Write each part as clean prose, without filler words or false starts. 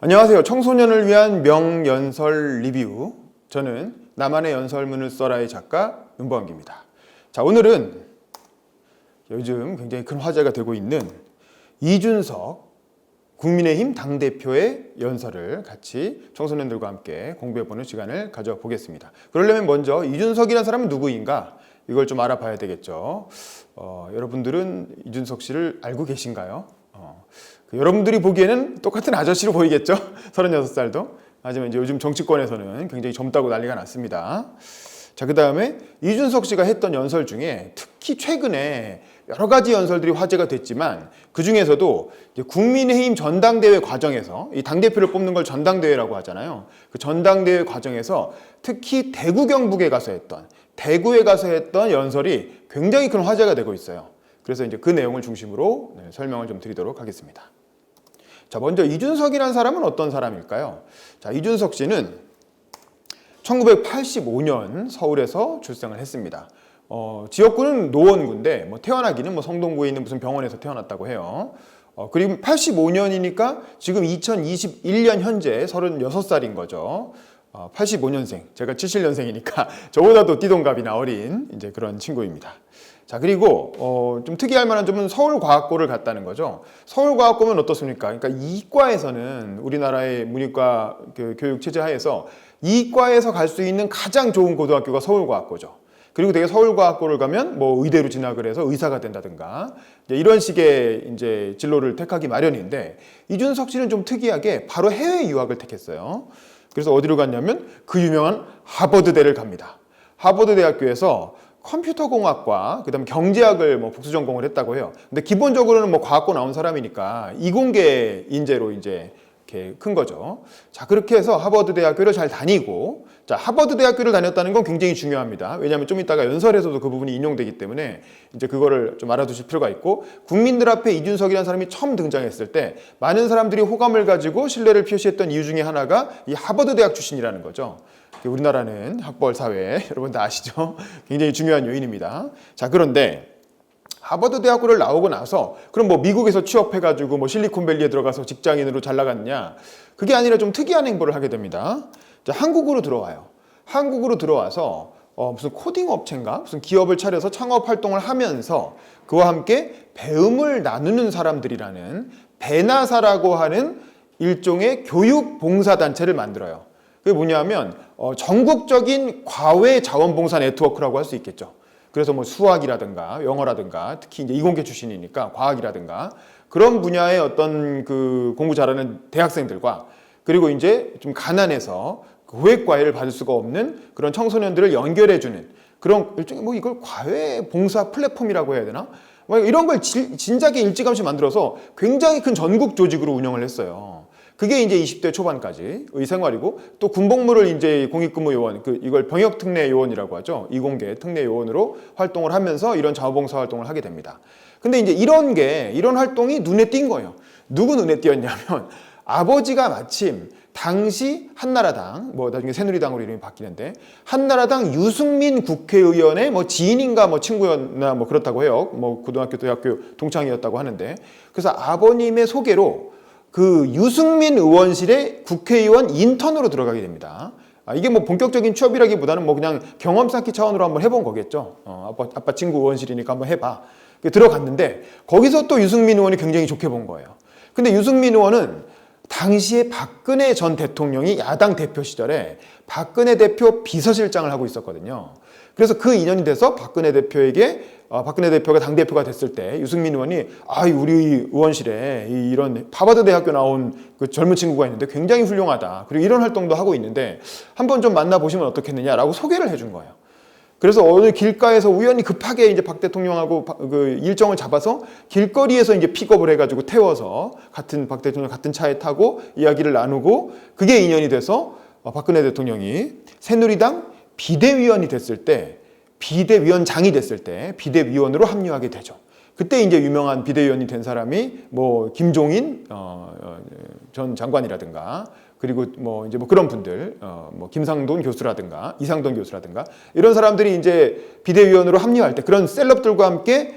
안녕하세요. 청소년을 위한 명연설 리뷰. 저는 나만의 연설문을 써라의 작가 윤보환기입니다. 자, 오늘은 요즘 굉장히 큰 화제가 되고 있는 이준석 국민의힘 당대표의 연설을 같이 청소년들과 함께 공부해보는 시간을 가져보겠습니다. 그러려면 먼저 이준석이라는 사람은 누구인가? 이걸 좀 알아봐야 되겠죠. 여러분들은 이준석 씨를 알고 계신가요? 여러분들이 보기에는 똑같은 아저씨로 보이겠죠? 36살도. 하지만 이제 요즘 정치권에서는 굉장히 젊다고 난리가 났습니다. 자, 그 다음에 이준석 씨가 했던 연설 중에 특히 최근에 여러 가지 연설들이 화제가 됐지만 그 중에서도 국민의힘 전당대회 과정에서 이 당대표를 뽑는 걸 전당대회라고 하잖아요. 그 전당대회 과정에서 특히 대구 경북에 가서 했던 대구에 가서 했던 연설이 굉장히 큰 화제가 되고 있어요. 그래서 이제 그 내용을 중심으로 설명을 좀 드리도록 하겠습니다. 자, 먼저 이준석이라는 사람은 어떤 사람일까요? 자, 이준석 씨는 1985년 서울에서 출생을 했습니다. 지역구는 노원구인데 태어나기는 성동구에 있는 무슨 병원에서 태어났다고 해요. 그리고 85년이니까 지금 2021년 현재 36살인 거죠. 85년생, 제가 77년생이니까 저보다도 띠동갑이나 어린 이제 그런 친구입니다. 자, 그리고 좀 특이할 만한 점은 서울과학고를 갔다는 거죠. 서울과학고면 어떻습니까? 그러니까 이과에서는 우리나라의 문이과 교육 체제 하에서 이과에서 갈 수 있는 가장 좋은 고등학교가 서울과학고죠. 그리고 되게 서울과학고를 가면 의대로 진학을 해서 의사가 된다든가 이런 식의 이제 진로를 택하기 마련인데 이준석 씨는 좀 특이하게 바로 해외 유학을 택했어요. 그래서 어디로 갔냐면 그 유명한 하버드대를 갑니다. 하버드 대학교에서 컴퓨터공학과 그다음에 경제학을 복수 전공을 했다고 해요. 근데 기본적으로는 과학고 나온 사람이니까 이공계 인재로 이제 이렇게 큰 거죠. 자, 그렇게 해서 하버드 대학교를 잘 다니고, 자, 하버드 대학교를 다녔다는 건 굉장히 중요합니다. 왜냐하면 좀 이따가 연설에서도 그 부분이 인용되기 때문에 이제 그거를 좀 알아두실 필요가 있고, 국민들 앞에 이준석이라는 사람이 처음 등장했을 때 많은 사람들이 호감을 가지고 신뢰를 표시했던 이유 중에 하나가 이 하버드 대학 출신이라는 거죠. 우리나라는 학벌 사회, 여러분 다 아시죠? 굉장히 중요한 요인입니다. 자, 그런데 하버드 대학교를 나오고 나서 그럼 미국에서 취업해가지고 실리콘밸리에 들어가서 직장인으로 잘 나갔냐? 그게 아니라 좀 특이한 행보를 하게 됩니다. 자, 한국으로 들어와요. 한국으로 들어와서 무슨 코딩 업체인가? 무슨 기업을 차려서 창업 활동을 하면서 그와 함께 배움을 나누는 사람들이라는 배나사라고 하는 일종의 교육 봉사 단체를 만들어요. 그게 뭐냐면 전국적인 과외 자원봉사 네트워크라고 할 수 있겠죠. 그래서 수학이라든가 영어라든가 특히 이제 이공계 출신이니까 과학이라든가 그런 분야의 어떤 그 공부 잘하는 대학생들과 그리고 이제 좀 가난해서 고액과외를 받을 수가 없는 그런 청소년들을 연결해주는 그런 일종의 이걸 과외 봉사 플랫폼이라고 해야 되나? 이런 걸 진작에 일찌감치 만들어서 굉장히 큰 전국 조직으로 운영을 했어요. 그게 이제 20대 초반까지의 생활이고 또 군복무를 이제 공익근무요원, 이걸 병역특례요원이라고 하죠. 이공계 특례요원으로 활동을 하면서 이런 자원봉사 활동을 하게 됩니다. 근데 이제 이런 활동이 눈에 띈 거예요. 누구 눈에 띄었냐면 아버지가 마침 당시 한나라당, 나중에 새누리당으로 이름이 바뀌는데 한나라당 유승민 국회의원의 지인인가 친구였나 그렇다고 해요. 고등학교, 대학교 동창이었다고 하는데 그래서 아버님의 소개로 그 유승민 의원실에 국회의원 인턴으로 들어가게 됩니다. 이게 본격적인 취업이라기보다는 그냥 경험 쌓기 차원으로 한번 해본 거겠죠. 아빠 친구 의원실이니까 한번 해봐. 들어갔는데 거기서 또 유승민 의원이 굉장히 좋게 본 거예요. 근데 유승민 의원은 당시에 박근혜 전 대통령이 야당 대표 시절에 박근혜 대표 비서실장을 하고 있었거든요. 그래서 그 인연이 돼서 박근혜 대표가 당대표가 됐을 때 유승민 의원이 우리 의원실에 이런 하버드 대학교 나온 그 젊은 친구가 있는데 굉장히 훌륭하다. 그리고 이런 활동도 하고 있는데 한번 좀 만나보시면 어떻겠느냐라고 소개를 해준 거예요. 그래서 어느 길가에서 우연히 급하게 이제 박 대통령하고 그 일정을 잡아서 길거리에서 이제 픽업을 해가지고 태워서 박 대통령 같은 차에 타고 이야기를 나누고 그게 인연이 돼서 박근혜 대통령이 새누리당 비대위원이 됐을 때 비대위원장이 됐을 때 비대위원으로 합류하게 되죠. 그때 이제 유명한 비대위원이 된 사람이 김종인 전 장관이라든가 그리고 이제 그런 분들 김상돈 교수라든가 이상돈 교수라든가 이런 사람들이 이제 비대위원으로 합류할 때 그런 셀럽들과 함께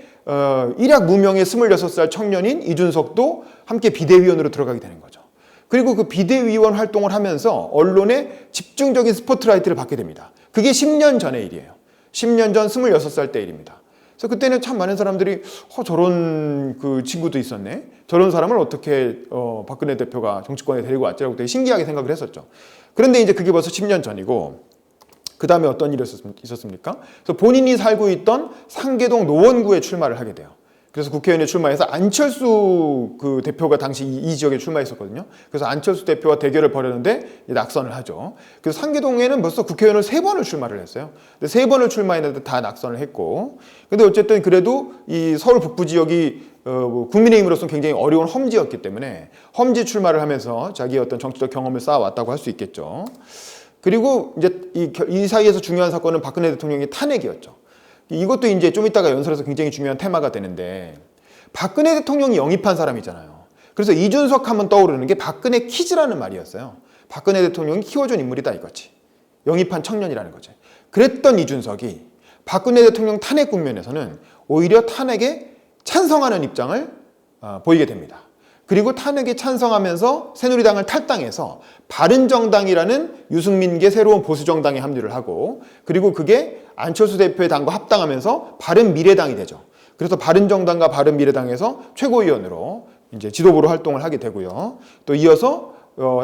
일약 무명의 26살 청년인 이준석도 함께 비대위원으로 들어가게 되는 거죠. 그리고 그 비대위원 활동을 하면서 언론의 집중적인 스포트라이트를 받게 됩니다. 그게 10년 전의 일이에요. 10년 전 26살 때 일입니다. 그래서 그때는 참 많은 사람들이 저런 그 친구도 있었네. 저런 사람을 어떻게 박근혜 대표가 정치권에 데리고 왔지라고 되게 신기하게 생각을 했었죠. 그런데 이제 그게 벌써 10년 전이고 그 다음에 어떤 일이 있었습니까? 그래서 본인이 살고 있던 상계동 노원구에 출마를 하게 돼요. 그래서 국회의원에 출마해서 안철수 그 대표가 당시 이 지역에 출마했었거든요. 그래서 안철수 대표와 대결을 벌였는데 낙선을 하죠. 그래서 상계동에는 벌써 국회의원을 3번을 출마를 했어요. 근데 3번을 출마했는데 다 낙선을 했고, 근데 어쨌든 그래도 이 서울 북부 지역이 국민의힘으로서는 굉장히 어려운 험지였기 때문에 험지 출마를 하면서 자기의 어떤 정치적 경험을 쌓아왔다고 할 수 있겠죠. 그리고 이제 이 사이에서 중요한 사건은 박근혜 대통령의 탄핵이었죠. 이것도 이제 좀 이따가 연설에서 굉장히 중요한 테마가 되는데, 박근혜 대통령이 영입한 사람이잖아요. 그래서 이준석 하면 떠오르는 게 박근혜 키즈라는 말이었어요. 박근혜 대통령이 키워준 인물이다 이거지. 영입한 청년이라는 거지. 그랬던 이준석이 박근혜 대통령 탄핵 국면에서는 오히려 탄핵에 찬성하는 입장을 보이게 됩니다. 그리고 탄핵에 찬성하면서 새누리당을 탈당해서 바른정당이라는 유승민계 새로운 보수정당에 합류를 하고, 그리고 그게 안철수 대표의 당과 합당하면서 바른미래당이 되죠. 그래서 바른정당과 바른미래당에서 최고위원으로 이제 지도부로 활동을 하게 되고요. 또 이어서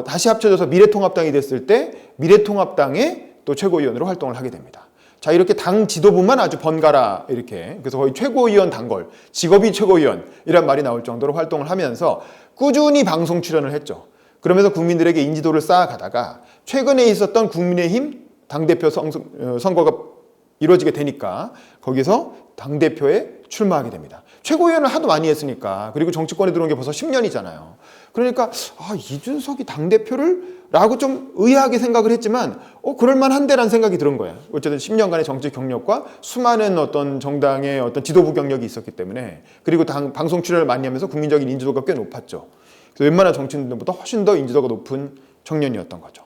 다시 합쳐져서 미래통합당이 됐을 때 미래통합당의 또 최고위원으로 활동을 하게 됩니다. 자, 이렇게 당 지도부만 아주 번갈아 이렇게, 그래서 거의 최고위원 단골, 직업이 최고위원이란 말이 나올 정도로 활동을 하면서 꾸준히 방송 출연을 했죠. 그러면서 국민들에게 인지도를 쌓아가다가 최근에 있었던 국민의힘 당대표 선거가 이루어지게 되니까 거기서 당대표에 출마하게 됩니다. 최고위원을 하도 많이 했으니까, 그리고 정치권에 들어온 게 벌써 10년이잖아요. 그러니까 이준석이 당대표를? 라고 좀 의아하게 생각을 했지만 그럴만한데라는 생각이 들은 거예요. 어쨌든 10년간의 정치 경력과 수많은 어떤 정당의 어떤 지도부 경력이 있었기 때문에, 그리고 방송 출연을 많이 하면서 국민적인 인지도가 꽤 높았죠. 그래서 웬만한 정치인들보다 훨씬 더 인지도가 높은 청년이었던 거죠.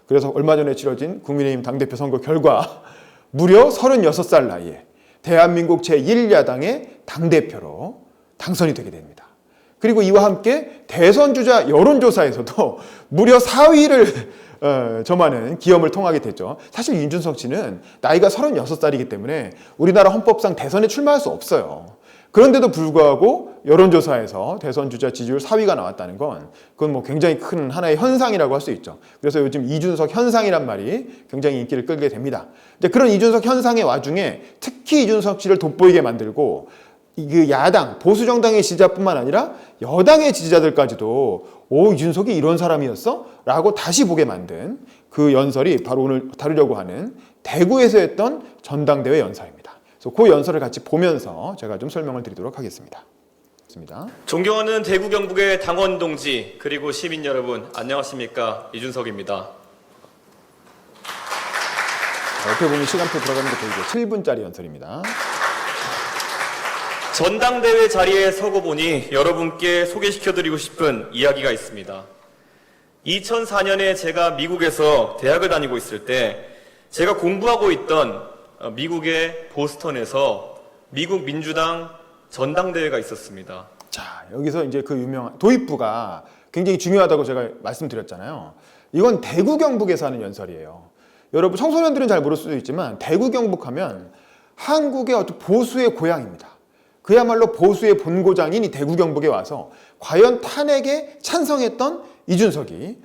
그래서 얼마 전에 치러진 국민의힘 당대표 선거 결과 무려 36살 나이에 대한민국 제1야당의 당대표로 당선이 되게 됩니다. 그리고 이와 함께 대선 주자 여론조사에서도 무려 4위를 점하는 기염을 통하게 됐죠. 사실 이준석 씨는 나이가 36살이기 때문에 우리나라 헌법상 대선에 출마할 수 없어요. 그런데도 불구하고 여론조사에서 대선 주자 지지율 4위가 나왔다는 건 그건 뭐 굉장히 큰 하나의 현상이라고 할 수 있죠. 그래서 요즘 이준석 현상이란 말이 굉장히 인기를 끌게 됩니다. 그런 이준석 현상의 와중에 특히 이준석 씨를 돋보이게 만들고 그 야당, 보수정당의 지지자뿐만 아니라 여당의 지지자들까지도 이준석이 이런 사람이었어? 라고 다시 보게 만든 그 연설이 바로 오늘 다루려고 하는 대구에서 했던 전당대회 연설입니다. 그래서 그 연설을 같이 보면서 제가 좀 설명을 드리도록 하겠습니다. 존경하는 대구 경북의 당원 동지 그리고 시민 여러분, 안녕하십니까? 이준석입니다. 옆에 보면 시간표 들어가는 게 보이죠? 7분짜리 연설입니다. 전당대회 자리에 서고 보니 여러분께 소개시켜드리고 싶은 이야기가 있습니다. 2004년에 제가 미국에서 대학을 다니고 있을 때 제가 공부하고 있던 미국의 보스턴에서 미국 민주당 전당대회가 있었습니다. 자, 여기서 이제 그 유명한 도입부가 굉장히 중요하다고 제가 말씀드렸잖아요. 이건 대구 경북에서 하는 연설이에요. 여러분 청소년들은 잘 모를 수도 있지만 대구 경북하면 한국의 어떤 보수의 고향입니다. 그야말로 보수의 본고장인 이 대구 경북에 와서 과연 탄핵에 찬성했던 이준석이,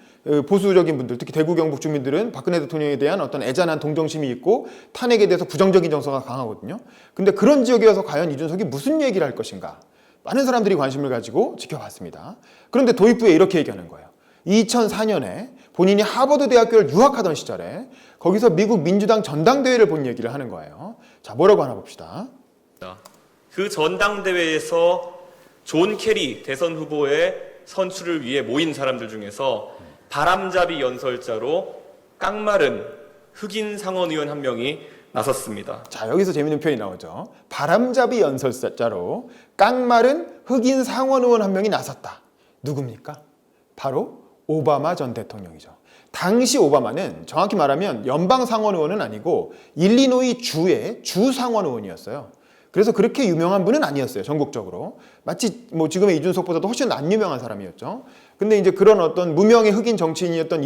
보수적인 분들, 특히 대구 경북 주민들은 박근혜 대통령에 대한 어떤 애잔한 동정심이 있고 탄핵에 대해서 부정적인 정서가 강하거든요. 근데 그런 지역에 와서 과연 이준석이 무슨 얘기를 할 것인가, 많은 사람들이 관심을 가지고 지켜봤습니다. 그런데 도입부에 이렇게 얘기하는 거예요. 2004년에 본인이 하버드 대학교를 유학하던 시절에 거기서 미국 민주당 전당대회를 본 얘기를 하는 거예요. 자, 뭐라고 하나 봅시다. 그 전당대회에서 존 케리 대선 후보의 선출을 위해 모인 사람들 중에서 바람잡이 연설자로 깡마른 흑인 상원 의원 한 명이 나섰습니다. 자, 여기서 재밌는 표현이 나오죠. 바람잡이 연설자로 깡마른 흑인 상원 의원 한 명이 나섰다. 누굽니까? 바로 오바마 전 대통령이죠. 당시 오바마는 정확히 말하면 연방 상원 의원은 아니고 일리노이 주의 주 상원 의원이었어요. 그래서 그렇게 유명한 분은 아니었어요, 전국적으로. 마치 뭐 지금의 이준석보다도 훨씬 안 유명한 사람이었죠. 근데 이제 그런 어떤 무명의 흑인 정치인이었던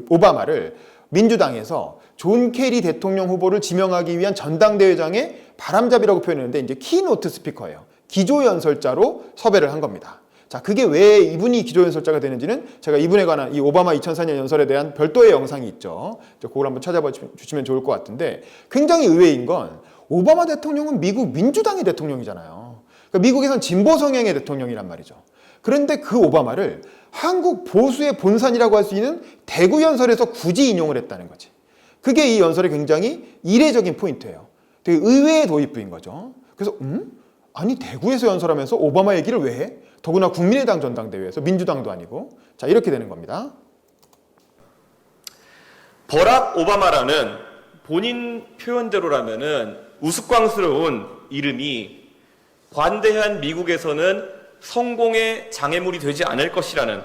오바마를 민주당에서 존 케리 대통령 후보를 지명하기 위한 전당대회장의 바람잡이라고 표현했는데 이제 키노트 스피커예요. 기조연설자로 섭외를 한 겁니다. 자, 그게 왜 이분이 기조연설자가 되는지는 제가 이분에 관한 이 오바마 2004년 연설에 대한 별도의 영상이 있죠. 그걸 한번 찾아봐 주시면 좋을 것 같은데 굉장히 의외인 건 오바마 대통령은 미국 민주당의 대통령이잖아요. 그러니까 미국에선 진보 성향의 대통령이란 말이죠. 그런데 그 오바마를 한국 보수의 본산이라고 할 수 있는 대구 연설에서 굳이 인용을 했다는 거지. 그게 이 연설의 굉장히 이례적인 포인트예요. 되게 의외의 도입부인 거죠. 그래서 아니 대구에서 연설하면서 오바마 얘기를 왜 해? 더구나 국민의당 전당대회에서 민주당도 아니고. 자, 이렇게 되는 겁니다. 버락 오바마라는 본인 표현대로라면은 우스꽝스러운 이름이 관대한 미국에서는 성공의 장애물이 되지 않을 것이라는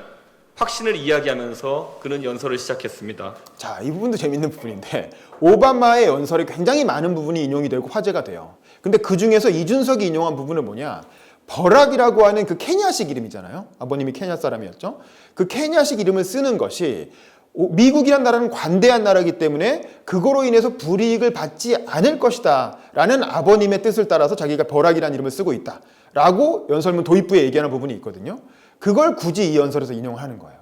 확신을 이야기하면서 그는 연설을 시작했습니다. 자, 이 부분도 재밌는 부분인데 오바마의 연설에 굉장히 많은 부분이 인용이 되고 화제가 돼요. 근데 그 중에서 이준석이 인용한 부분은 뭐냐? 버락이라고 하는 그 케냐식 이름이잖아요. 아버님이 케냐 사람이었죠. 그 케냐식 이름을 쓰는 것이 미국이란 나라는 관대한 나라이기 때문에 그거로 인해서 불이익을 받지 않을 것이다 라는 아버님의 뜻을 따라서 자기가 버락이라는 이름을 쓰고 있다 라고 연설문 도입부에 얘기하는 부분이 있거든요. 그걸 굳이 이 연설에서 인용을 하는 거예요.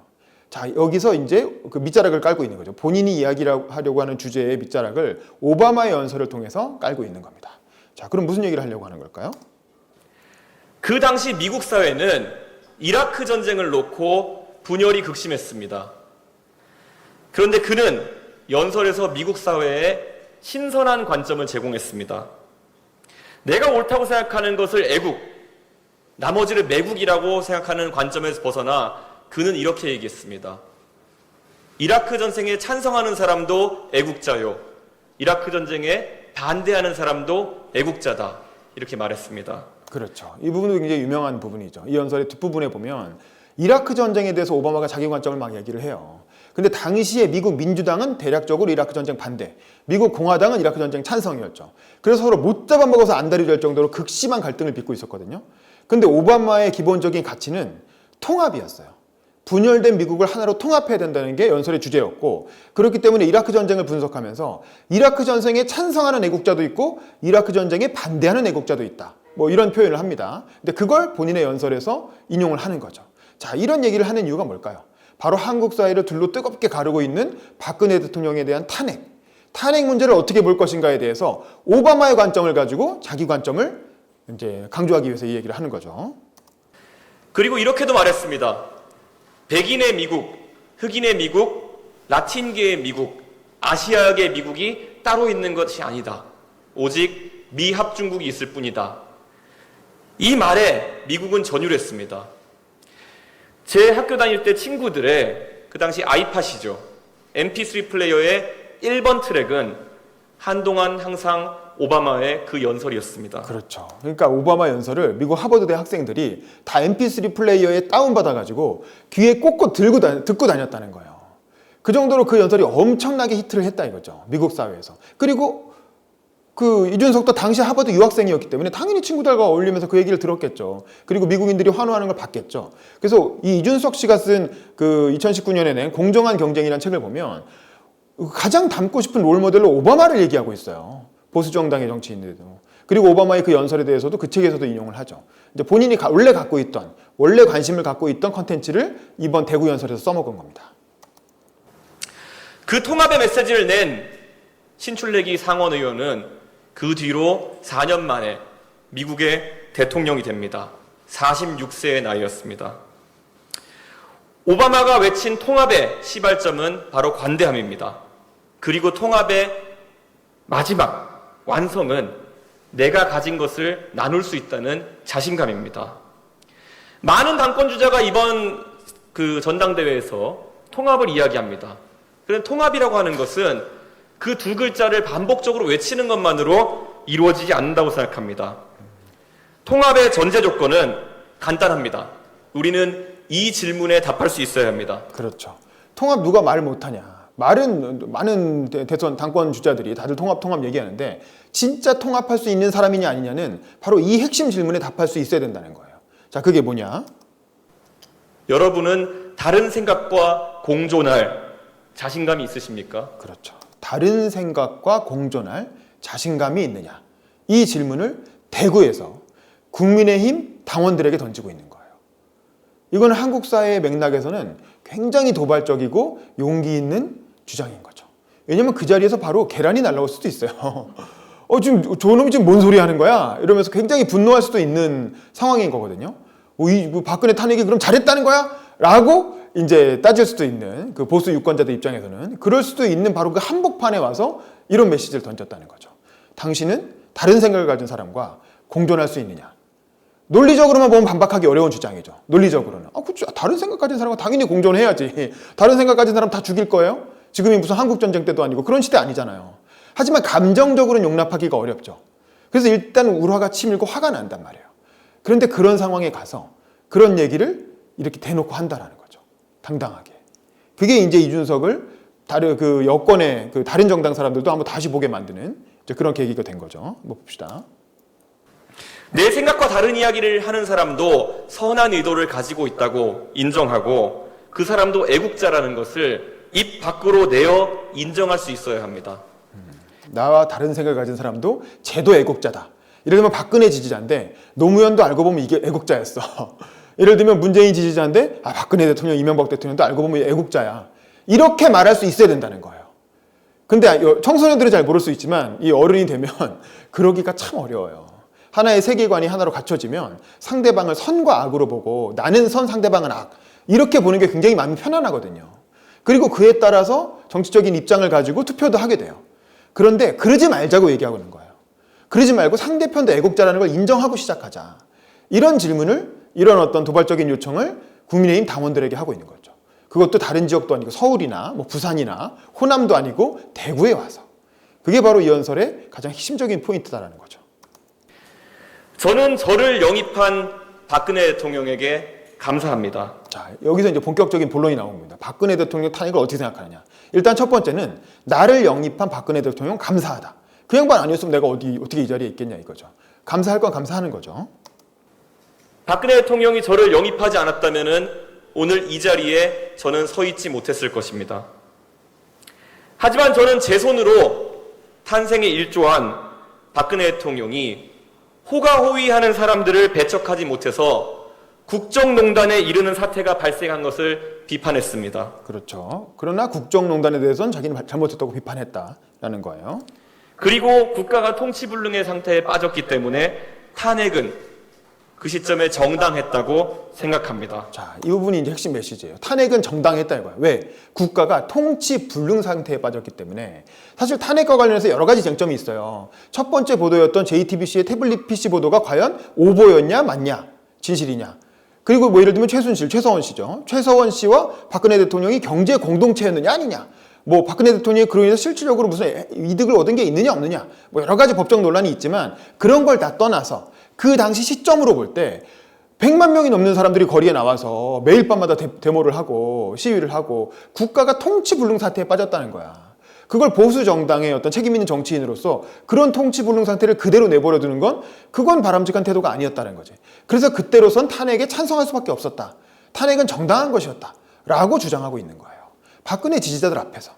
자, 여기서 이제 그 밑자락을 깔고 있는 거죠. 본인이 이야기하려고 하는 주제의 밑자락을 오바마의 연설을 통해서 깔고 있는 겁니다. 자, 그럼 무슨 얘기를 하려고 하는 걸까요? 그 당시 미국 사회는 이라크 전쟁을 놓고 분열이 극심했습니다. 그런데 그는 연설에서 미국 사회에 신선한 관점을 제공했습니다. 내가 옳다고 생각하는 것을 애국, 나머지를 매국이라고 생각하는 관점에서 벗어나 그는 이렇게 얘기했습니다. 이라크 전쟁에 찬성하는 사람도 애국자요. 이라크 전쟁에 반대하는 사람도 애국자다. 이렇게 말했습니다. 그렇죠. 이 부분도 굉장히 유명한 부분이죠. 이 연설의 뒷부분에 보면 이라크 전쟁에 대해서 오바마가 자기 관점을 막 얘기를 해요. 근데 당시에 미국 민주당은 대략적으로 이라크 전쟁 반대, 미국 공화당은 이라크 전쟁 찬성이었죠. 그래서 서로 못 잡아먹어서 안달이 될 정도로 극심한 갈등을 빚고 있었거든요. 근데 오바마의 기본적인 가치는 통합이었어요. 분열된 미국을 하나로 통합해야 된다는 게 연설의 주제였고, 그렇기 때문에 이라크 전쟁을 분석하면서 이라크 전쟁에 찬성하는 애국자도 있고 이라크 전쟁에 반대하는 애국자도 있다. 뭐 이런 표현을 합니다. 근데 그걸 본인의 연설에서 인용을 하는 거죠. 자, 이런 얘기를 하는 이유가 뭘까요? 바로 한국 사회를 둘로 뜨겁게 가르고 있는 박근혜 대통령에 대한 탄핵 문제를 어떻게 볼 것인가에 대해서 오바마의 관점을 가지고 자기 관점을 이제 강조하기 위해서 이 얘기를 하는 거죠. 그리고 이렇게도 말했습니다. 백인의 미국, 흑인의 미국, 라틴계의 미국, 아시아계의 미국이 따로 있는 것이 아니다. 오직 미합중국이 있을 뿐이다. 이 말에 미국은 전율했습니다. 제 학교 다닐 때 친구들의 그 당시 아이팟이죠. MP3 플레이어의 1번 트랙은 한동안 항상 오바마의 그 연설이었습니다. 그렇죠. 그러니까 오바마 연설을 미국 하버드대 학생들이 다 MP3 플레이어에 다운받아가지고 귀에 꽂고 듣고 다녔다는 거예요. 그 정도로 그 연설이 엄청나게 히트를 했다 이거죠. 미국 사회에서. 그리고 그 이준석도 당시 하버드 유학생이었기 때문에 당연히 친구들과 어울리면서 그 얘기를 들었겠죠. 그리고 미국인들이 환호하는 걸 봤겠죠. 그래서 이 이준석 씨가 쓴 그 2019년에 낸 공정한 경쟁이라는 책을 보면 가장 닮고 싶은 롤모델로 오바마를 얘기하고 있어요. 보수 정당의 정치인들도. 그리고 오바마의 그 연설에 대해서도 그 책에서도 인용을 하죠. 이제 본인이 원래 관심을 갖고 있던 컨텐츠를 이번 대구 연설에서 써먹은 겁니다. 그 통합의 메시지를 낸 신출래기 상원 의원은 그 뒤로 4년 만에 미국의 대통령이 됩니다. 46세의 나이였습니다. 오바마가 외친 통합의 시발점은 바로 관대함입니다. 그리고 통합의 마지막 완성은 내가 가진 것을 나눌 수 있다는 자신감입니다. 많은 당권주자가 이번 그 전당대회에서 통합을 이야기합니다. 그런데 통합이라고 하는 것은 그 두 글자를 반복적으로 외치는 것만으로 이루어지지 않는다고 생각합니다. 통합의 전제 조건은 간단합니다. 우리는 이 질문에 답할 수 있어야 합니다. 그렇죠. 통합 누가 말 못하냐. 많은 대선 당권 주자들이 다들 통합 얘기하는데 진짜 통합할 수 있는 사람이냐 아니냐는 바로 이 핵심 질문에 답할 수 있어야 된다는 거예요. 자, 그게 뭐냐? 여러분은 다른 생각과 공존할 자신감이 있으십니까? 그렇죠. 다른 생각과 공존할 자신감이 있느냐? 이 질문을 대구에서 국민의힘 당원들에게 던지고 있는 거예요. 이건 한국 사회의 맥락에서는 굉장히 도발적이고 용기 있는 주장인 거죠. 왜냐면 그 자리에서 바로 계란이 날라올 수도 있어요. 지금 저놈이 지금 뭔 소리 하는 거야? 이러면서 굉장히 분노할 수도 있는 상황인 거거든요. 박근혜 탄핵이 그럼 잘했다는 거야? 라고 이제 따질 수도 있는 그 보수 유권자들 입장에서는 그럴 수도 있는 바로 그 한복판에 와서 이런 메시지를 던졌다는 거죠. 당신은 다른 생각을 가진 사람과 공존할 수 있느냐? 논리적으로만 보면 반박하기 어려운 주장이죠. 논리적으로는. 그렇죠. 다른 생각 가진 사람과 당연히 공존해야지. 다른 생각 가진 사람 다 죽일 거예요? 지금이 무슨 한국전쟁 때도 아니고 그런 시대 아니잖아요. 하지만 감정적으로는 용납하기가 어렵죠. 그래서 일단 울화가 치밀고 화가 난단 말이에요. 그런데 그런 상황에 가서 그런 얘기를 이렇게 대놓고 한다라는 거죠. 당당하게. 그게 이제 이준석을 그 여권의 그 다른 정당 사람들도 한번 다시 보게 만드는 이제 그런 계기가 된 거죠. 한번 봅시다. 내 생각과 다른 이야기를 하는 사람도 선한 의도를 가지고 있다고 인정하고 그 사람도 애국자라는 것을 입 밖으로 내어 인정할 수 있어야 합니다. 나와 다른 생각을 가진 사람도 쟤도 애국자다. 예를 들면 박근혜 지지자인데 노무현도 알고 보면 이게 애국자였어. 예를 들면 문재인 지지자인데 박근혜 대통령, 이명박 대통령도 알고 보면 애국자야. 이렇게 말할 수 있어야 된다는 거예요. 근데 청소년들은 잘 모를 수 있지만 이 어른이 되면 그러기가 참 어려워요. 하나의 세계관이 하나로 갖춰지면 상대방을 선과 악으로 보고 나는 선, 상대방은 악. 이렇게 보는 게 굉장히 마음이 편안하거든요. 그리고 그에 따라서 정치적인 입장을 가지고 투표도 하게 돼요. 그런데 그러지 말자고 얘기하고 있는 거예요. 그러지 말고 상대편도 애국자라는 걸 인정하고 시작하자. 이런 질문을, 이런 어떤 도발적인 요청을 국민의힘 당원들에게 하고 있는 거죠. 그것도 다른 지역도 아니고 서울이나 부산이나 호남도 아니고 대구에 와서. 그게 바로 이 연설의 가장 핵심적인 포인트다라는 거죠. 저는 저를 영입한 박근혜 대통령에게 감사합니다. 자, 여기서 이제 본격적인 본론이 나옵니다. 박근혜 대통령 탄핵을 어떻게 생각하느냐. 일단 첫 번째는 나를 영입한 박근혜 대통령 감사하다. 그 양반 아니었으면 내가 어떻게 이 자리에 있겠냐 이거죠. 감사할 건 감사하는 거죠. 박근혜 대통령이 저를 영입하지 않았다면은 오늘 이 자리에 저는 서 있지 못했을 것입니다. 하지만 저는 제 손으로 탄생에 일조한 박근혜 대통령이 호가호위하는 사람들을 배척하지 못해서 국정농단에 이르는 사태가 발생한 것을 비판했습니다. 그렇죠. 그러나 국정농단에 대해서는 자기는 잘못했다고 비판했다라는 거예요. 그리고 국가가 통치불능의 상태에 빠졌기 때문에 탄핵은 그 시점에 정당했다고 생각합니다. 자, 이 부분이 이제 핵심 메시지예요. 탄핵은 정당했다 이거예요. 왜? 국가가 통치불능 상태에 빠졌기 때문에. 사실 탄핵과 관련해서 여러 가지 쟁점이 있어요. 첫 번째 보도였던 JTBC의 태블릿 PC 보도가 과연 오보였냐 맞냐 진실이냐. 그리고 예를 들면 최서원 씨죠. 최서원 씨와 박근혜 대통령이 경제 공동체였느냐 아니냐. 박근혜 대통령이 그로 인해서 실질적으로 무슨 이득을 얻은 게 있느냐 없느냐. 여러 가지 법적 논란이 있지만 그런 걸 다 떠나서 그 당시 시점으로 볼 때 100만 명이 넘는 사람들이 거리에 나와서 매일 밤마다 데모를 하고 시위를 하고 국가가 통치불능 사태에 빠졌다는 거야. 그걸 보수 정당의 어떤 책임 있는 정치인으로서 그런 통치불능 상태를 그대로 내버려 두는 건 그건 바람직한 태도가 아니었다는 거지. 그래서 그때로선 탄핵에 찬성할 수밖에 없었다. 탄핵은 정당한 것이었다. 라고 주장하고 있는 거예요. 박근혜 지지자들 앞에서.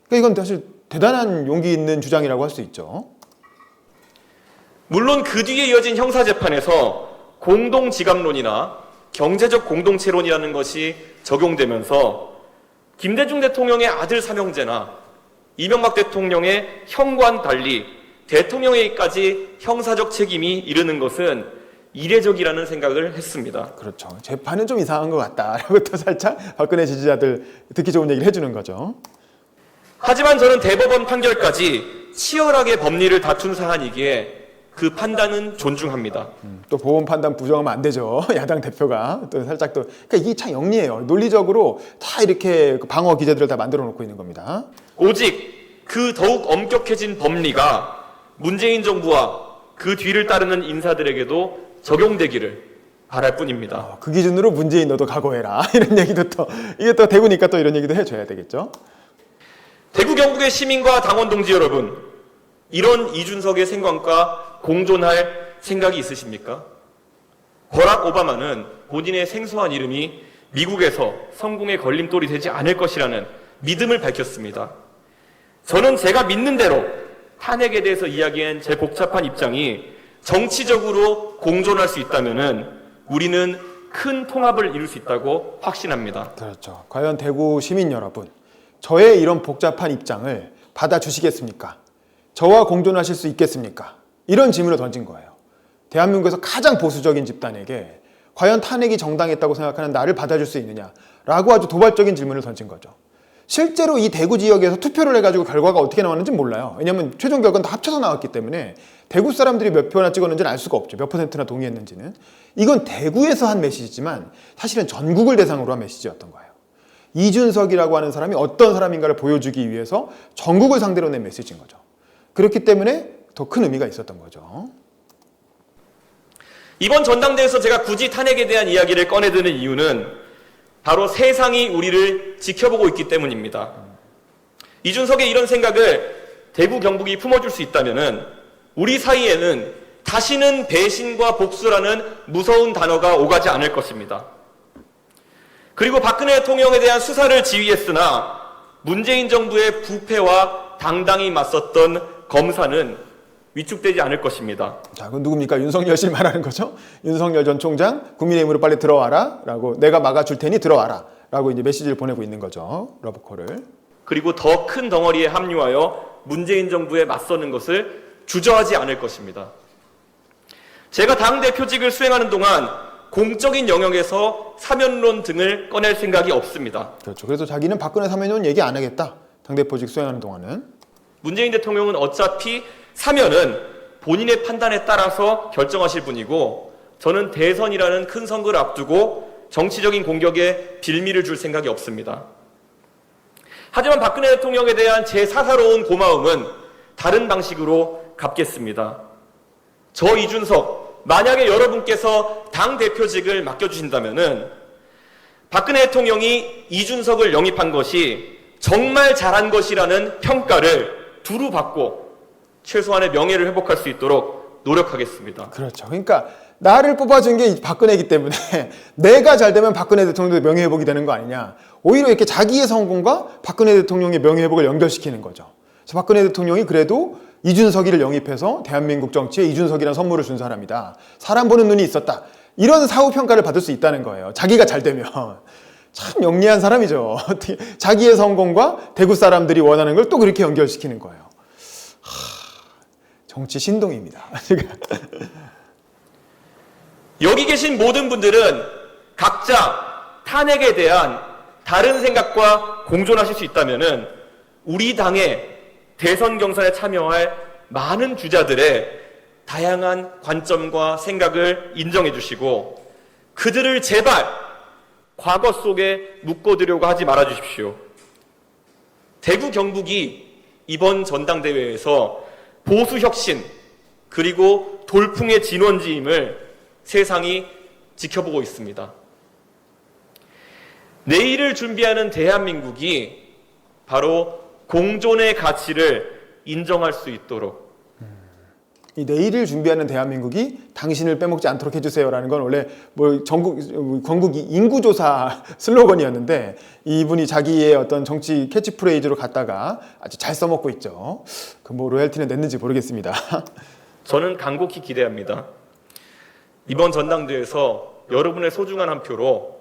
그러니까 이건 사실 대단한 용기 있는 주장이라고 할 수 있죠. 물론 그 뒤에 이어진 형사재판에서 공동지감론이나 경제적 공동체론이라는 것이 적용되면서 김대중 대통령의 아들 삼형제나 이명박 대통령의 형과는 달리 대통령에게까지 형사적 책임이 이르는 것은 이례적이라는 생각을 했습니다. 그렇죠. 재판은 좀 이상한 것 같다라고 또 살짝 박근혜 지지자들 듣기 좋은 얘기를 해주는 거죠. 하지만 저는 대법원 판결까지 치열하게 법리를 다툰 사안이기에 그 판단은 존중합니다. 또 보험 판단 부정하면 안 되죠. 야당 대표가 또 살짝 그러니까 이게 참 영리해요. 논리적으로 다 이렇게 방어 기제들을 다 만들어 놓고 있는 겁니다. 오직 그 더욱 엄격해진 법리가 문재인 정부와 그 뒤를 따르는 인사들에게도 적용되기를 바랄 뿐입니다. 그 기준으로 문재인 너도 각오해라. 이런 얘기도 이게 또 대구니까 또 이런 얘기도 해줘야 되겠죠. 대구 경북의 시민과 당원 동지 여러분, 이런 이준석의 생각과 공존할 생각이 있으십니까? 버락 오바마는 본인의 생소한 이름이 미국에서 성공의 걸림돌이 되지 않을 것이라는 믿음을 밝혔습니다. 저는 제가 믿는 대로 탄핵에 대해서 이야기한 제 복잡한 입장이 정치적으로 공존할 수 있다면 우리는 큰 통합을 이룰 수 있다고 확신합니다. 그렇죠. 과연 대구 시민 여러분, 저의 이런 복잡한 입장을 받아주시겠습니까? 저와 공존하실 수 있겠습니까? 이런 질문을 던진 거예요. 대한민국에서 가장 보수적인 집단에게 과연 탄핵이 정당했다고 생각하는 나를 받아줄 수 있느냐라고 아주 도발적인 질문을 던진 거죠. 실제로 이 대구 지역에서 투표를 해가지고 결과가 어떻게 나왔는지 몰라요. 왜냐하면 최종 결과는 다 합쳐서 나왔기 때문에 대구 사람들이 몇 표나 찍었는지는 알 수가 없죠. 몇 퍼센트나 동의했는지는. 이건 대구에서 한 메시지지만 사실은 전국을 대상으로 한 메시지였던 거예요. 이준석이라고 하는 사람이 어떤 사람인가를 보여주기 위해서 전국을 상대로 낸 메시지인 거죠. 그렇기 때문에 더 큰 의미가 있었던 거죠. 이번 전당대회에서 제가 굳이 탄핵에 대한 이야기를 꺼내드는 이유는 바로 세상이 우리를 지켜보고 있기 때문입니다. 이준석의 이런 생각을 대구 경북이 품어줄 수 있다면 우리 사이에는 다시는 배신과 복수라는 무서운 단어가 오가지 않을 것입니다. 그리고 박근혜 대통령에 대한 수사를 지휘했으나 문재인 정부의 부패와 당당히 맞섰던 검사는 위축되지 않을 것입니다. 자, 그건 누굽니까? 윤석열 씨 말하는 거죠? 윤석열 전 총장, 국민의힘으로 빨리 들어와라 라고, 내가 막아줄 테니 들어와라 라고 이제 메시지를 보내고 있는 거죠. 러브콜을. 그리고 더 큰 덩어리에 합류하여 문재인 정부에 맞서는 것을 주저하지 않을 것입니다. 제가 당대표직을 수행하는 동안 공적인 영역에서 사면론 등을 꺼낼 생각이 없습니다. 그렇죠. 그래서 자기는 박근혜 사면론 얘기 안 하겠다. 당대표직 수행하는 동안은. 문재인 대통령은 어차피 사면은 본인의 판단에 따라서 결정하실 분이고 저는 대선이라는 큰 선거를 앞두고 정치적인 공격에 빌미를 줄 생각이 없습니다. 하지만 박근혜 대통령에 대한 제 사사로운 고마움은 다른 방식으로 갚겠습니다. 저 이준석, 만약에 여러분께서 당대표직을 맡겨주신다면은 박근혜 대통령이 이준석을 영입한 것이 정말 잘한 것이라는 평가를 두루 받고 최소한의 명예를 회복할 수 있도록 노력하겠습니다. 그렇죠. 그러니까 나를 뽑아준 게 박근혜이기 때문에 내가 잘 되면 박근혜 대통령도 명예회복이 되는 거 아니냐. 오히려 이렇게 자기의 성공과 박근혜 대통령의 명예회복을 연결시키는 거죠. 그래서 박근혜 대통령이 그래도 이준석이를 영입해서 대한민국 정치에 이준석이라는 선물을 준 사람이다. 사람 보는 눈이 있었다. 이런 사후평가를 받을 수 있다는 거예요. 자기가 잘 되면. 참 영리한 사람이죠. 자기의 성공과 대구 사람들이 원하는 걸 또 그렇게 연결시키는 거예요. 정치 신동입니다. 여기 계신 모든 분들은 각자 탄핵에 대한 다른 생각과 공존하실 수 있다면은 우리 당의 대선 경선에 참여할 많은 주자들의 다양한 관점과 생각을 인정해 주시고 그들을 제발 과거 속에 묶어두려고 하지 말아 주십시오. 대구 경북이 이번 전당대회에서 보수혁신 그리고 돌풍의 진원지임을 세상이 지켜보고 있습니다. 내일을 준비하는 대한민국이 바로 공존의 가치를 인정할 수 있도록 이 내일을 준비하는 대한민국이 당신을 빼먹지 않도록 해주세요라는 건 원래 뭐 전국 인구조사 슬로건이었는데 이분이 자기의 어떤 정치 캐치프레이즈로 갖다가 아주 잘 써먹고 있죠. 그 뭐 로열티는 냈는지 모르겠습니다. 저는 간곡히 기대합니다. 이번 전당대회에서 여러분의 소중한 한 표로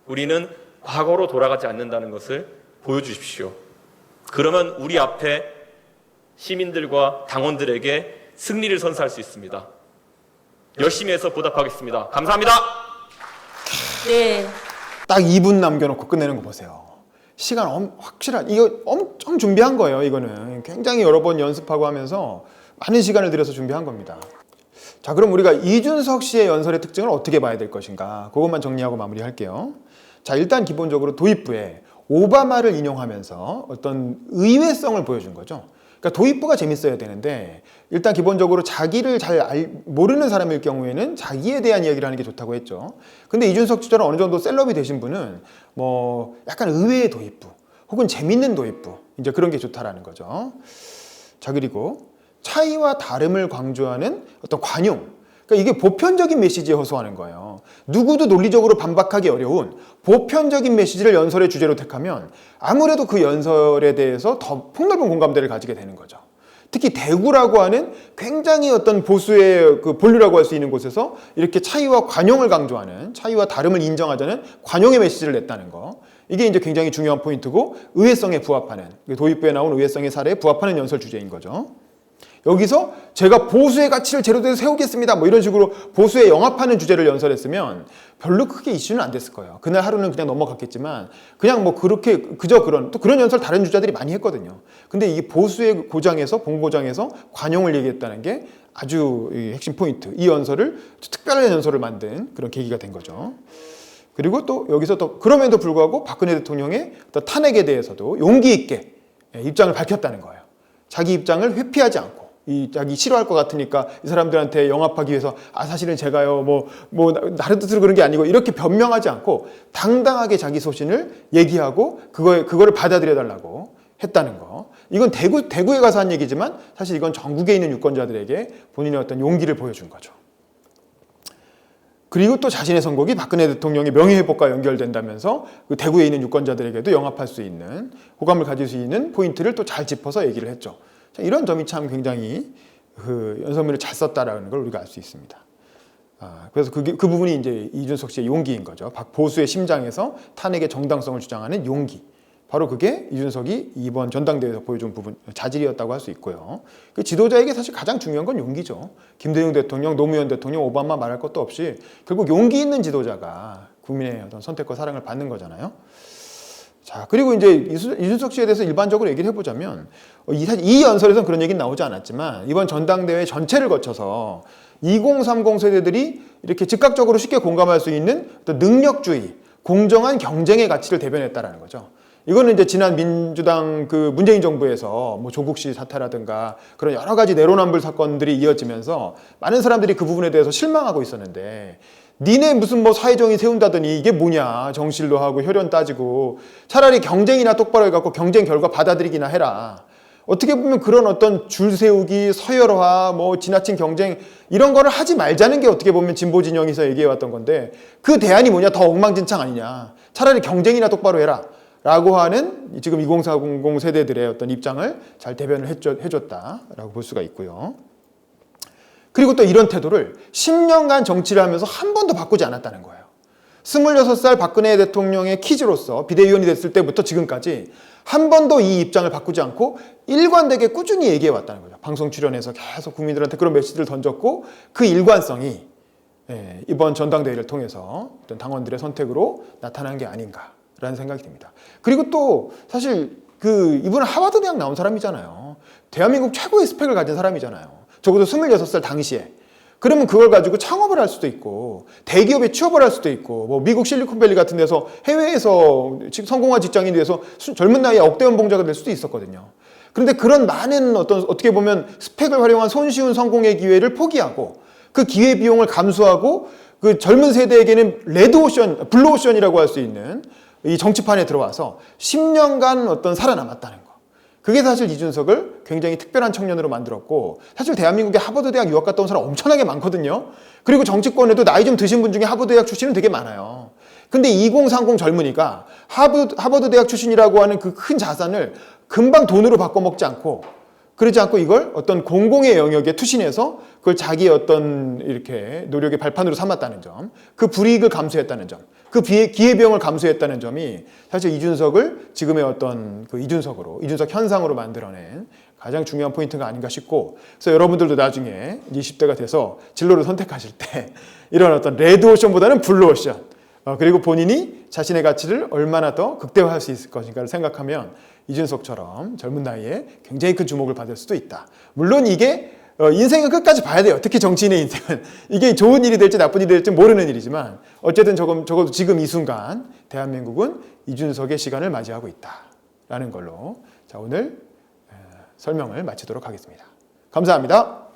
우리는 과거로 돌아가지 않는다는 것을 보여주십시오. 그러면 우리 앞에 시민들과 당원들에게 승리를 선사할 수 있습니다. 열심히 해서 보답하겠습니다. 감사합니다. 네. 딱 2분 남겨놓고 끝내는 거 보세요. 시간 확실한, 이거 엄청 준비한 거예요. 이거는 굉장히 여러 번 연습하고 하면서 많은 시간을 들여서 준비한 겁니다. 자, 그럼 우리가 이준석 씨의 연설의 특징을 어떻게 봐야 될 것인가, 그것만 정리하고 마무리할게요. 자, 일단 기본적으로 도입부에 오바마를 인용하면서 어떤 의외성을 보여준 거죠. 그러니까 도입부가 재밌어야 되는데 일단 기본적으로 자기를 잘 모르는 사람일 경우에는 자기에 대한 이야기를 하는 게 좋다고 했죠. 근데 이준석 씨처럼 어느 정도 셀럽이 되신 분은 뭐 약간 의외의 도입부 혹은 재밌는 도입부, 이제 그런 게 좋다라는 거죠. 자, 그리고 차이와 다름을 강조하는 어떤 관용. 그러니까 이게 보편적인 메시지에 호소하는 거예요. 누구도 논리적으로 반박하기 어려운 보편적인 메시지를 연설의 주제로 택하면 아무래도 그 연설에 대해서 더 폭넓은 공감대를 가지게 되는 거죠. 특히 대구라고 하는 굉장히 어떤 보수의 그 본류라고 할 수 있는 곳에서 이렇게 차이와 관용을 강조하는, 차이와 다름을 인정하자는 관용의 메시지를 냈다는 거. 이게 이제 굉장히 중요한 포인트고 의외성에 부합하는, 도입부에 나온 의외성의 사례에 부합하는 연설 주제인 거죠. 여기서 제가 보수의 가치를 제로대로 세우겠습니다, 뭐 이런 식으로 보수에 영합하는 주제를 연설했으면 별로 크게 이슈는 안 됐을 거예요. 그날 하루는 그냥 넘어갔겠지만 그냥 뭐 그렇게 그저 그런, 또 그런 연설 다른 주자들이 많이 했거든요. 근데 이 보수의 고장에서, 본고장에서 관용을 얘기했다는 게 아주 핵심 포인트, 이 연설을 특별한 연설을 만든 그런 계기가 된 거죠. 그리고 또 여기서 또 그럼에도 불구하고 박근혜 대통령의 어떤 탄핵에 대해서도 용기 있게 입장을 밝혔다는 거예요. 자기 입장을 회피하지 않고, 자기 싫어할 것 같으니까 이 사람들한테 영합하기 위해서 사실은 제가요 나름 뜻으로 그런 게 아니고 이렇게 변명하지 않고 당당하게 자기 소신을 얘기하고 그거를 받아들여 달라고 했다는 거. 이건 대구에 가서 한 얘기지만 사실 이건 전국에 있는 유권자들에게 본인의 어떤 용기를 보여준 거죠. 그리고 또 자신의 선곡이 박근혜 대통령의 명예회복과 연결된다면서 그 대구에 있는 유권자들에게도 영합할 수 있는, 호감을 가질 수 있는 포인트를 또 잘 짚어서 얘기를 했죠. 자, 이런 점이 참 굉장히 그 연설문을 잘 썼다라는 걸 우리가 알 수 있습니다. 그래서 그 부분이 이제 이준석 씨의 용기인 거죠. 보수의 심장에서 탄핵의 정당성을 주장하는 용기. 바로 그게 이준석이 이번 전당대회에서 보여준 부분, 자질이었다고 할 수 있고요. 그 지도자에게 사실 가장 중요한 건 용기죠. 김대중 대통령, 노무현 대통령, 오바마 말할 것도 없이 결국 용기 있는 지도자가 국민의 어떤 선택과 사랑을 받는 거잖아요. 자, 그리고 이제 이준석 씨에 대해서 일반적으로 얘기를 해보자면 이 연설에서는 그런 얘기는 나오지 않았지만 이번 전당대회 전체를 거쳐서 2030 세대들이 이렇게 즉각적으로 쉽게 공감할 수 있는 어떤 능력주의, 공정한 경쟁의 가치를 대변했다라는 거죠. 이거는 이제 지난 민주당 그 문재인 정부에서 뭐 조국 씨 사태라든가 그런 여러 가지 내로남불 사건들이 이어지면서 많은 사람들이 그 부분에 대해서 실망하고 있었는데, 니네 무슨 뭐 사회정의 세운다더니 이게 뭐냐, 정실로 하고 혈연 따지고 차라리 경쟁이나 똑바로 해갖고 경쟁 결과 받아들이기나 해라. 어떻게 보면 그런 어떤 줄 세우기, 서열화, 뭐 지나친 경쟁 이런 거를 하지 말자는 게 어떻게 보면 진보 진영에서 얘기해왔던 건데, 그 대안이 뭐냐, 더 엉망진창 아니냐, 차라리 경쟁이나 똑바로 해라 라고 하는 지금 2040 세대들의 어떤 입장을 잘 대변을 해줬다라고 볼 수가 있고요. 그리고 또 이런 태도를 10년간 정치를 하면서 한 번도 바꾸지 않았다는 거예요. 26살 박근혜 대통령의 키즈로서 비대위원이 됐을 때부터 지금까지 한 번도 이 입장을 바꾸지 않고 일관되게 꾸준히 얘기해 왔다는 거죠. 방송 출연해서 계속 국민들한테 그런 메시지를 던졌고, 그 일관성이 이번 전당대회를 통해서 어떤 당원들의 선택으로 나타난 게 아닌가라는 생각이 듭니다. 그리고 또 사실 이분은 하버드 대학 나온 사람이잖아요. 대한민국 최고의 스펙을 가진 사람이잖아요. 적어도 26살 당시에. 그러면 그걸 가지고 창업을 할 수도 있고 대기업에 취업을 할 수도 있고 뭐 미국 실리콘밸리 같은 데서 해외에서 성공한 직장인이 돼서 젊은 나이에 억대 연봉자가 될 수도 있었거든요. 그런데 그런 많은 어떻게 보면 스펙을 활용한 손쉬운 성공의 기회를 포기하고 그 기회 비용을 감수하고 그 젊은 세대에게는 레드오션, 블루오션이라고 할 수 있는 이 정치판에 들어와서 10년간 어떤 살아남았다는 거. 그게 사실 이준석을 굉장히 특별한 청년으로 만들었고, 사실 대한민국에 하버드 대학 유학 갔다 온 사람 엄청나게 많거든요. 그리고 정치권에도 나이 좀 드신 분 중에 하버드 대학 출신은 되게 많아요. 근데 2030 젊은이가 하버드 대학 출신이라고 하는 그 큰 자산을 금방 돈으로 바꿔먹지 않고, 그러지 않고 이걸 어떤 공공의 영역에 투신해서 그걸 자기의 어떤 이렇게 노력의 발판으로 삼았다는 점, 그 불이익을 감수했다는 점, 그 기회비용을 감수했다는 점이 사실 이준석을 지금의 어떤 그 이준석 현상으로 만들어낸 가장 중요한 포인트가 아닌가 싶고, 그래서 여러분들도 나중에 20대가 돼서 진로를 선택하실 때 이런 어떤 레드오션보다는 블루오션, 그리고 본인이 자신의 가치를 얼마나 더 극대화할 수 있을 것인가를 생각하면 이준석처럼 젊은 나이에 굉장히 큰 주목을 받을 수도 있다. 물론 이게 인생은 끝까지 봐야 돼요. 특히 정치인의 인생은. 이게 좋은 일이 될지 나쁜 일이 될지 모르는 일이지만 어쨌든 적어도 지금 이 순간 대한민국은 이준석의 시간을 맞이하고 있다라는 걸로 자, 오늘 설명을 마치도록 하겠습니다. 감사합니다.